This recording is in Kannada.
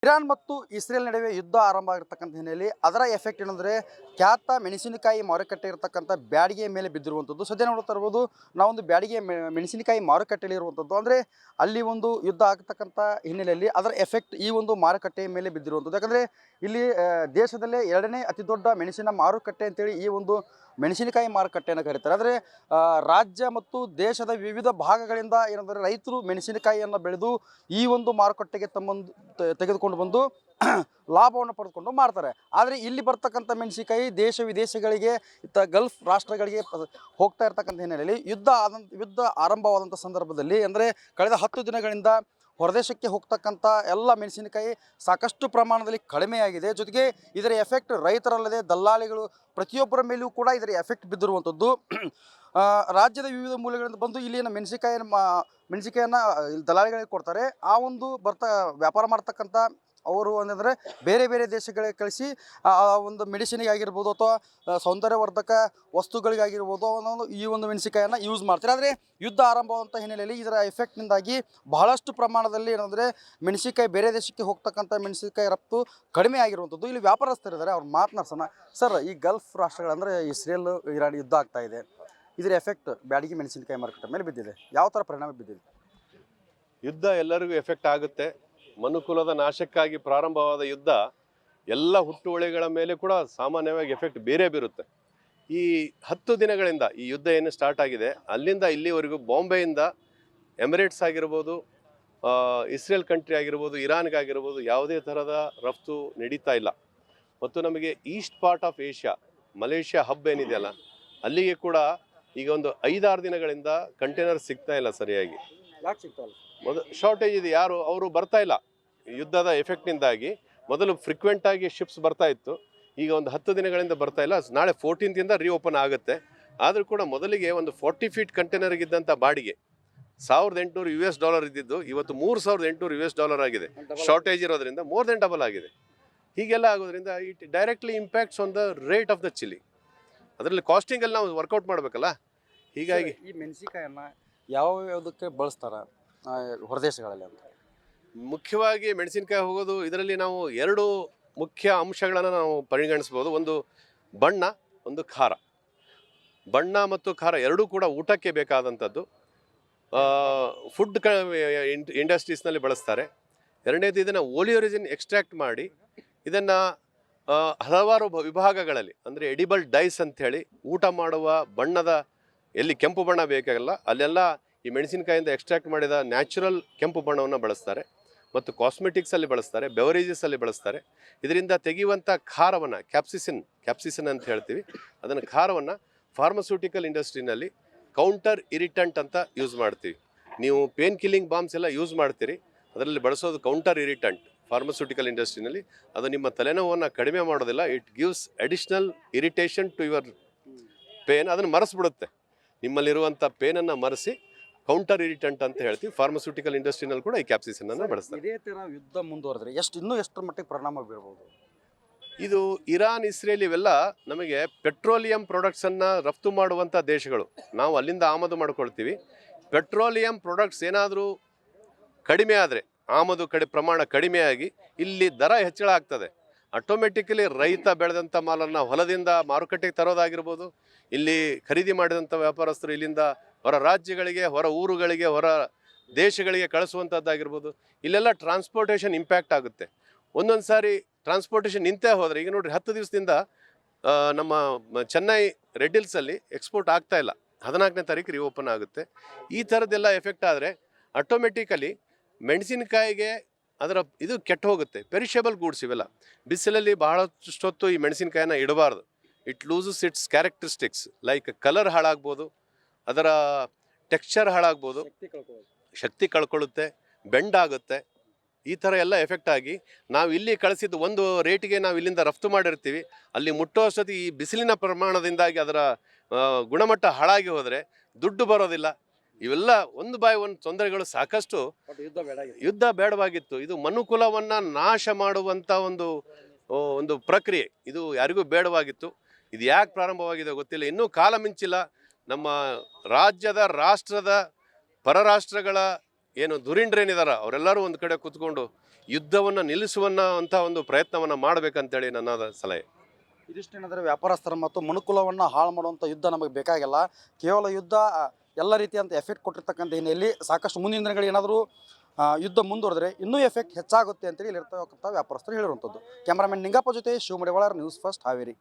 ಇರಾನ್ ಮತ್ತು ಇಸ್ರೇಲ್ ನಡುವೆ ಯುದ್ಧ ಆರಂಭ ಆಗಿರ್ತಕ್ಕಂಥ ಹಿನ್ನೆಲೆಯಲ್ಲಿ ಅದರ ಎಫೆಕ್ಟ್ ಏನಂದರೆ ಖ್ಯಾತ ಮೆಣಸಿನಕಾಯಿ ಮಾರುಕಟ್ಟೆ ಇರತಕ್ಕಂಥ ಬ್ಯಾಡಿಗೆಯ ಮೇಲೆ ಬಿದ್ದಿರುವಂಥದ್ದು. ಸದ್ಯ ನೋಡ್ತಾ ಇರ್ಬೋದು ನಾವೊಂದು ಬ್ಯಾಡಿಗೆ ಮೆಣಸಿನಕಾಯಿ ಮಾರುಕಟ್ಟೆಯಲ್ಲಿ ಇರುವಂಥದ್ದು. ಅಂದರೆ ಅಲ್ಲಿ ಒಂದು ಯುದ್ಧ ಆಗ್ತಕ್ಕಂಥ ಹಿನ್ನೆಲೆಯಲ್ಲಿ ಅದರ ಎಫೆಕ್ಟ್ ಈ ಒಂದು ಮಾರುಕಟ್ಟೆಯ ಮೇಲೆ ಬಿದ್ದಿರುವಂಥದ್ದು. ಯಾಕಂದರೆ ಇಲ್ಲಿ ದೇಶದಲ್ಲೇ ಎರಡನೇ ಅತಿ ದೊಡ್ಡ ಮೆಣಸಿನ ಮಾರುಕಟ್ಟೆ ಅಂತೇಳಿ ಈ ಒಂದು ಮೆಣಸಿನಕಾಯಿ ಮಾರುಕಟ್ಟೆಯನ್ನು ಕರೀತಾರೆ. ಆದರೆ ರಾಜ್ಯ ಮತ್ತು ದೇಶದ ವಿವಿಧ ಭಾಗಗಳಿಂದ ಏನಂದರೆ ರೈತರು ಮೆಣಸಿನಕಾಯಿಯನ್ನು ಬೆಳೆದು ಈ ಒಂದು ಮಾರುಕಟ್ಟೆಗೆ ತೆಗೆದುಕೊಂಡು ಬಂದು ಲಾಭವನ್ನು ಪಡೆದುಕೊಂಡು ಮಾಡ್ತಾರೆ. ಆದರೆ ಇಲ್ಲಿ ಬರ್ತಕ್ಕಂಥ ಮೆಣಸಿನಕಾಯಿ ದೇಶ ವಿದೇಶಗಳಿಗೆ ಗಲ್ಫ್ ರಾಷ್ಟ್ರಗಳಿಗೆ ಹೋಗ್ತಾ ಇರ್ತಕ್ಕಂಥ ಹಿನ್ನೆಲೆಯಲ್ಲಿ ಯುದ್ಧ ಆರಂಭವಾದಂಥ ಸಂದರ್ಭದಲ್ಲಿ ಅಂದರೆ ಕಳೆದ 10 ದಿನಗಳಿಂದ ಹೊರದೇಶಕ್ಕೆ ಹೋಗ್ತಕ್ಕಂಥ ಎಲ್ಲ ಮೆಣಸಿನಕಾಯಿ ಸಾಕಷ್ಟು ಪ್ರಮಾಣದಲ್ಲಿ ಕಡಿಮೆಯಾಗಿದೆ. ಜೊತೆಗೆ ಇದರ ಎಫೆಕ್ಟ್ ರೈತರಲ್ಲದೆ ದಲ್ಲಾಳಿಗಳು ಪ್ರತಿಯೊಬ್ಬರ ಮೇಲೂ ಕೂಡ ಇದರ ಎಫೆಕ್ಟ್ ಬಿದ್ದಿರುವಂಥದ್ದು. ರಾಜ್ಯದ ವಿವಿಧ ಮೂಲೆಗಳಿಂದ ಬಂದು ಇಲ್ಲಿನ ಮೆಣಸಿನಕಾಯನ್ನು ದಲ್ಲಾಳಿಗಳಿಗೆ ಕೊಡ್ತಾರೆ. ಆ ಒಂದು ವ್ಯಾಪಾರ ಮಾಡ್ತಕ್ಕಂಥ ಅವರು ಅಂದರೆ ಬೇರೆ ಬೇರೆ ದೇಶಗಳಿಗೆ ಕಳಿಸಿ ಒಂದು ಮೆಡಿಸಿನಿಗೆ ಆಗಿರ್ಬೋದು ಅಥವಾ ಸೌಂದರ್ಯವರ್ಧಕ ವಸ್ತುಗಳಿಗಾಗಿರ್ಬೋದು ಈ ಒಂದು ಮೆಣಸಿನಕಾಯನ್ನು ಯೂಸ್ ಮಾಡ್ತಾರೆ. ಆದರೆ ಯುದ್ಧ ಆರಂಭವಾದಂಥ ಹಿನ್ನೆಲೆಯಲ್ಲಿ ಇದರ ಎಫೆಕ್ಟ್ನಿಂದಾಗಿ ಬಹಳಷ್ಟು ಪ್ರಮಾಣದಲ್ಲಿ ಏನಂದರೆ ಮೆಣಸಿನಕಾಯಿ ಬೇರೆ ದೇಶಕ್ಕೆ ಹೋಗ್ತಕ್ಕಂಥ ಮೆಣಸಿನಕಾಯಿ ರಫ್ತು ಕಡಿಮೆ ಆಗಿರುವಂಥದ್ದು. ಇಲ್ಲಿ ವ್ಯಾಪಾರಸ್ಥರಿದ್ದಾರೆ, ಅವ್ರು ಮಾತನಾಡ್ಸೋಣ. ಸರ್, ಈ ಗಲ್ಫ್ ರಾಷ್ಟ್ರಗಳಂದರೆ ಇಸ್ರೇಲ್ ಇರಾನ್ ಯುದ್ಧ ಆಗ್ತಾ ಇದೆ, ಇದರ ಎಫೆಕ್ಟ್ ಬ್ಯಾಡಗಿ ಮೆಣಸಿನಕಾಯಿ ಮಾರುಕಟ್ಟೆ ಮೇಲೆ ಬಿದ್ದಿದೆ. ಯಾವ ಥರ ಪರಿಣಾಮ ಬಿದ್ದಿದೆ? ಯುದ್ಧ ಎಲ್ಲರಿಗೂ ಎಫೆಕ್ಟ್ ಆಗುತ್ತೆ. ಮನುಕುಲದ ನಾಶಕ್ಕಾಗಿ ಪ್ರಾರಂಭವಾದ ಯುದ್ಧ ಎಲ್ಲ ಹುಟ್ಟುವಳಿಗಳ ಮೇಲೆ ಕೂಡ ಸಾಮಾನ್ಯವಾಗಿ ಎಫೆಕ್ಟ್ ಬೇರೆ ಬೀರುತ್ತೆ. ಈ 10 ದಿನಗಳಿಂದ ಈ ಯುದ್ಧ ಏನು ಸ್ಟಾರ್ಟ್ ಆಗಿದೆ ಅಲ್ಲಿಂದ ಇಲ್ಲಿವರೆಗೂ ಬಾಂಬೆಯಿಂದ ಎಮಿರೇಟ್ಸ್ ಆಗಿರ್ಬೋದು, ಇಸ್ರೇಲ್ ಕಂಟ್ರಿ ಆಗಿರ್ಬೋದು, ಇರಾನ್ಗಾಗಿರ್ಬೋದು ಯಾವುದೇ ಥರದ ರಫ್ತು ನಡೀತಾ ಇಲ್ಲ. ಮತ್ತು ನಮಗೆ East part of Asia, Malaysia hub ಏನಿದೆಯಲ್ಲ, ಅಲ್ಲಿಗೆ ಕೂಡ ಈಗ ಒಂದು 5-6 ದಿನಗಳಿಂದ ಕಂಟೈನರ್ ಸಿಗ್ತಾ ಇಲ್ಲ ಸರಿಯಾಗಿ. ಶಾರ್ಟೇಜ್ ಇದೆ, ಅವರು ಬರ್ತಾ ಇಲ್ಲ. ಯುದ್ಧದ ಎಫೆಕ್ಟ್ನಿಂದಾಗಿ ಮೊದಲು ಫ್ರೀಕ್ವೆಂಟಾಗಿ ಶಿಪ್ಸ್ ಬರ್ತಾ ಇತ್ತು, ಈಗ ಒಂದು 10 ದಿನಗಳಿಂದ ಬರ್ತಾ ಇಲ್ಲ. ನಾಳೆ 14th ರೀಓಪನ್ ಆಗುತ್ತೆ. ಆದರೂ ಕೂಡ ಮೊದಲಿಗೆ ಒಂದು 40 ಫೀಟ್ ಕಂಟೈನರ್ಗಿದ್ದಂಥ ಬಾಡಿಗೆ $1,800 ಇದ್ದಿದ್ದು ಇವತ್ತು $3,800 ಆಗಿದೆ. ಶಾರ್ಟೇಜ್ ಇರೋದ್ರಿಂದ ಮೋರ್ ದೆನ್ ಡಬಲ್ ಆಗಿದೆ. ಹೀಗೆಲ್ಲ ಆಗೋದ್ರಿಂದ it directly impacts on the rate of the chilli. ಅದರಲ್ಲಿ ಕಾಸ್ಟಿಂಗಲ್ಲಿ ನಾವು ವರ್ಕೌಟ್ ಮಾಡಬೇಕಲ್ಲ. ಹೀಗಾಗಿ ಈ ಮೆಣಸಿನಕಾಯನ್ನು ಯಾವುದಕ್ಕೆ ಬಳಸ್ತಾರೆ ಹೊರದೇಶಗಳಲ್ಲಿ ಅಂತ? ಮುಖ್ಯವಾಗಿ ಮೆಣಸಿನಕಾಯಿ ಹೋಗೋದು ಇದರಲ್ಲಿ ನಾವು 2 ಮುಖ್ಯ ಅಂಶಗಳನ್ನು ನಾವು ಪರಿಗಣಿಸ್ಬೋದು. ಒಂದು ಬಣ್ಣ, ಒಂದು ಖಾರ. ಬಣ್ಣ ಮತ್ತು ಖಾರ ಎರಡೂ ಕೂಡ ಊಟಕ್ಕೆ ಬೇಕಾದಂಥದ್ದು. ಫುಡ್ ಇಂಡಸ್ಟ್ರೀಸ್ನಲ್ಲಿ ಬಳಸ್ತಾರೆ. ಎರಡನೇದು, ಇದನ್ನು ಓಲಿಯೋರಿಜಿನ್ ಎಕ್ಸ್ಟ್ರಾಕ್ಟ್ ಮಾಡಿ ಇದನ್ನು ಹಲವಾರು ವಿಭಾಗಗಳಲ್ಲಿ ಅಂದರೆ ಎಡಿಬಲ್ ಡೈಸ್ ಅಂಥೇಳಿ ಊಟ ಮಾಡುವ ಬಣ್ಣದ ಎಲ್ಲಿ ಕೆಂಪು ಬಣ್ಣ ಬೇಕಾಗಲ್ಲ ಅಲ್ಲೆಲ್ಲ ಈ ಮೆಣಸಿನಕಾಯಿಂದ ಎಕ್ಸ್ಟ್ರಾಕ್ಟ್ ಮಾಡಿದ ನ್ಯಾಚುರಲ್ ಕೆಂಪು ಬಣ್ಣವನ್ನು ಬಳಸ್ತಾರೆ. ಮತ್ತು ಕಾಸ್ಮೆಟಿಕ್ಸಲ್ಲಿ ಬಳಸ್ತಾರೆ, ಬೆವರೇಜಸಲ್ಲಿ ಬಳಸ್ತಾರೆ. ಇದರಿಂದ ತೆಗೆಯುವಂಥ ಖಾರವನ್ನು ಕ್ಯಾಪ್ಸಿಸಿನ್ ಅಂತ ಹೇಳ್ತೀವಿ. ಅದನ್ನು ಖಾರವನ್ನು ಫಾರ್ಮಸ್ಯೂಟಿಕಲ್ ಇಂಡಸ್ಟ್ರಿನಲ್ಲಿ ಕೌಂಟರ್ ಇರಿಟಂಟ್ ಅಂತ ಯೂಸ್ ಮಾಡ್ತೀವಿ. ನೀವು ಪೇನ್ ಕಿಲ್ಲಿಂಗ್ ಬಾಂಬ್ಸ್ ಎಲ್ಲ ಯೂಸ್ ಮಾಡ್ತೀರಿ, ಅದರಲ್ಲಿ ಬಳಸೋದು ಕೌಂಟರ್ ಇರಿಟಂಟ್ ಫಾರ್ಮಸ್ಯೂಟಿಕಲ್ ಇಂಡಸ್ಟ್ರಿನಲ್ಲಿ. ಅದು ನಿಮ್ಮ ತಲೆನೋವನ್ನು ಕಡಿಮೆ ಮಾಡೋದಿಲ್ಲ, it gives additional irritation to your pain. ಅದನ್ನು ಮರೆಸ್ಬಿಡುತ್ತೆ, ನಿಮ್ಮಲ್ಲಿರುವಂಥ ಪೇನನ್ನು ಮರೆಸಿ ಕೌಂಟರ್ ಇರಿಟಂಟ್ ಅಂತ ಹೇಳ್ತೀವಿ. ಫಾರ್ಮಸ್ಯೂಟಿಕಲ್ ಇಂಡಸ್ಟ್ರಿನಲ್ಲಿ ಕೂಡ ಈ ಕ್ಯಾಪ್ಸಿಸಿನ್ ಅನ್ನು ಬಳಸ್ತಾರೆ. ಇದೇ ಥರ ಯುದ್ಧ ಮುಂದುವರೆದ್ರೆ ಎಷ್ಟರ ಮಟ್ಟಿಗೆ ಪರಿಣಾಮ ಬೀರಬಹುದು? ಇದು ಇರಾನ್, ಇಸ್ರೇಲ್ ಇವೆಲ್ಲ ನಮಗೆ ಪೆಟ್ರೋಲಿಯಂ ಪ್ರಾಡಕ್ಟ್ಸನ್ನು ರಫ್ತು ಮಾಡುವಂಥ ದೇಶಗಳು. ನಾವು ಅಲ್ಲಿಂದ ಆಮದು ಮಾಡ್ಕೊಳ್ತೀವಿ. ಪೆಟ್ರೋಲಿಯಂ ಪ್ರಾಡಕ್ಟ್ಸ್ ಏನಾದರೂ ಕಡಿಮೆ ಆದರೆ, ಆಮದು ಪ್ರಮಾಣ ಕಡಿಮೆಯಾಗಿ ಇಲ್ಲಿ ದರ ಹೆಚ್ಚಳ ಆಗ್ತದೆ. ಆಟೋಮೆಟಿಕಲಿ ರೈತ ಬೆಳೆದಂಥ ಮಾಲನ್ನು ಹೊಲದಿಂದ ಮಾರುಕಟ್ಟೆಗೆ ತರೋದಾಗಿರ್ಬೋದು, ಇಲ್ಲಿ ಖರೀದಿ ಮಾಡಿದಂಥ ವ್ಯಾಪಾರಸ್ಥರು ಇಲ್ಲಿಂದ ಹೊರ ರಾಜ್ಯಗಳಿಗೆ, ಹೊರ ಊರುಗಳಿಗೆ, ಹೊರ ದೇಶಗಳಿಗೆ ಕಳಿಸುವಂಥದ್ದಾಗಿರ್ಬೋದು, ಇಲ್ಲೆಲ್ಲ ಟ್ರಾನ್ಸ್ಪೋರ್ಟೇಷನ್ ಇಂಪ್ಯಾಕ್ಟ್ ಆಗುತ್ತೆ. ಒಂದೊಂದು ಸಾರಿ ಟ್ರಾನ್ಸ್ಪೋರ್ಟೇಷನ್ ನಿಂತೇ ಹೋದರೆ, ಈಗ ನೋಡಿರಿ 10 ದಿವಸದಿಂದ ನಮ್ಮ ಚೆನ್ನೈ ರೆಡ್ ಹಿಲ್ಸಲ್ಲಿ ಎಕ್ಸ್ಪೋರ್ಟ್ ಆಗ್ತಾ ಇಲ್ಲ. 14ನೇ ತಾರೀಕು ರೀಓಪನ್ ಆಗುತ್ತೆ. ಈ ಥರದ್ದೆಲ್ಲ ಎಫೆಕ್ಟ್ ಆದರೆ ಆಟೋಮೆಟಿಕಲಿ ಮೆಣಸಿನಕಾಯಿಗೆ ಇದು ಕೆಟ್ಟು ಹೋಗುತ್ತೆ. ಪೆರಿಷಬಲ್ ಗೂಡ್ಸ್ ಇವೆಲ್ಲ. ಬಿಸಿಲಲ್ಲಿ ಬಹಳಷ್ಟೊತ್ತು ಈ ಮೆಣಸಿನಕಾಯಿನ ಇಡಬಾರ್ದು. It loses its characteristics, like colour ಹಾಳಾಗ್ಬೋದು, ಅದರ ಟೆಕ್ಸ್ಚರ್ ಹಾಳಾಗ್ಬೋದು, ಶಕ್ತಿ ಕಳ್ಕೊಳ್ಳುತ್ತೆ, ಬೆಂಡ್ ಆಗುತ್ತೆ. ಈ ಥರ ಎಲ್ಲ ಎಫೆಕ್ಟ್ ಆಗಿ ನಾವು ಇಲ್ಲಿ ಕಳಿಸಿದ್ದು ಒಂದು ರೇಟಿಗೆ ನಾವು ಇಲ್ಲಿಂದ ರಫ್ತು ಮಾಡಿರ್ತೀವಿ, ಅಲ್ಲಿ ಮುಟ್ಟೋ ಅಷ್ಟೊತ್ತಿಗೆ ಈ ಬಿಸಿಲಿನ ಪ್ರಮಾಣದಿಂದಾಗಿ ಅದರ ಗುಣಮಟ್ಟ ಹಾಳಾಗಿ ಹೋದರೆ ದುಡ್ಡು ಬರೋದಿಲ್ಲ. ಇವೆಲ್ಲ ಒಂದು ತೊಂದರೆಗಳು ಸಾಕಷ್ಟು. ಯುದ್ಧ ಬೇಡವಾಗಿತ್ತು. ಇದು ಮನುಕುಲವನ್ನು ನಾಶ ಮಾಡುವಂಥ ಒಂದು ಪ್ರಕ್ರಿಯೆ. ಇದು ಯಾರಿಗೂ ಬೇಡವಾಗಿತ್ತು. ಇದು ಯಾಕೆ ಪ್ರಾರಂಭವಾಗಿದೆ ಗೊತ್ತಿಲ್ಲ, ಇನ್ನೂ ಕಾಲ ಮಿಂಚಿಲ್ಲ. ನಮ್ಮ ರಾಷ್ಟ್ರದ ಪರರಾಷ್ಟ್ರಗಳ ಏನು ಧುರೀಣರೇನಿದಾರ ಅವರೆಲ್ಲರೂ ಒಂದು ಕಡೆ ಕೂತ್ಕೊಂಡು ಯುದ್ಧವನ್ನು ನಿಲ್ಲಿಸುವಂಥ ಒಂದು ಪ್ರಯತ್ನವನ್ನು ಮಾಡಬೇಕಂತೇಳಿ ನನ್ನ ಸಲಹೆ. ಇದಿಷ್ಟೇನಾದರೆ ವ್ಯಾಪಾರಸ್ಥರ ಮತ್ತು ಮನುಕುಲವನ್ನು ಹಾಳು ಮಾಡುವಂಥ ಯುದ್ಧ ನಮಗೆ ಬೇಕಾಗಿಲ್ಲ. ಕೇವಲ ಯುದ್ಧ ಎಲ್ಲ ರೀತಿಯಂಥ ಎಫೆಕ್ಟ್ ಕೊಟ್ಟಿರ್ತಕ್ಕಂಥ ಹಿನ್ನೆಲೆಯಲ್ಲಿ ಸಾಕಷ್ಟು ಮುಂದಿನ ದಿನಗಳು ಏನಾದರೂ ಯುದ್ಧ ಮುಂದುವರೆದ್ರೆ ಇನ್ನೂ ಎಫೆಕ್ಟ್ ಹೆಚ್ಚಾಗುತ್ತೆ ಅಂತೇಳಿ ಇಲ್ಲಿರ್ತಕ್ಕಂಥ ವ್ಯಾಪಾರಸ್ಥರು ಹೇಳಿರುವಂಥದ್ದು. ಕ್ಯಾಮರಾಮನ್ ನಿಂಗಪ್ಪ ಜೊತೆ ಶಿವ ಮಡಿವಾಳರ್, ನ್ಯೂಸ್ ಫಸ್ಟ್ ಹಾವೇರಿ.